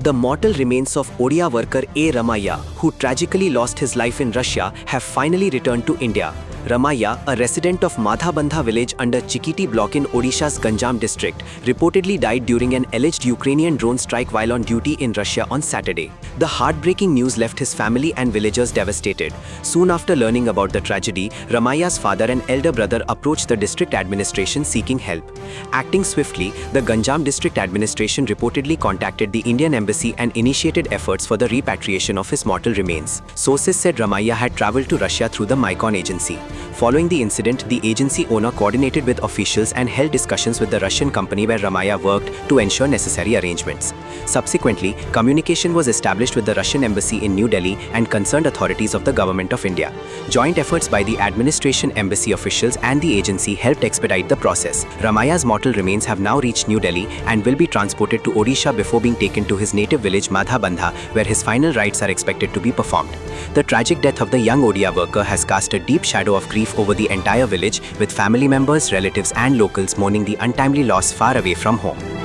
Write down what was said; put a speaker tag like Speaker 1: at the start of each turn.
Speaker 1: The mortal remains of Odia worker A. Ramaiah, who tragically lost his life in Russia, have finally returned to India. Ramaiah, a resident of Madhabandha village under Chikiti block in Odisha's Ganjam district, reportedly died during an alleged Ukrainian drone strike while on duty in Russia on Saturday. The heartbreaking news left his family and villagers devastated. Soon after learning about the tragedy, Ramaiah's father and elder brother approached the district administration seeking help. Acting swiftly, the Ganjam district administration reportedly contacted the Indian embassy and initiated efforts for the repatriation of his mortal remains. Sources said Ramaiah had travelled to Russia through the Mykon agency. Following the incident, the agency owner coordinated with officials and held discussions with the Russian company where Ramaiah worked to ensure necessary arrangements. Subsequently, communication was established with the Russian embassy in New Delhi and concerned authorities of the Government of India. Joint efforts by the administration, embassy officials and the agency helped expedite the process. Ramaiah's mortal remains have now reached New Delhi and will be transported to Odisha before being taken to his native village Madhabandha, where his final rites are expected to be performed. The tragic death of the young Odia worker has cast a deep shadow of grief over the entire village, with family members, relatives and locals mourning the untimely loss far away from home.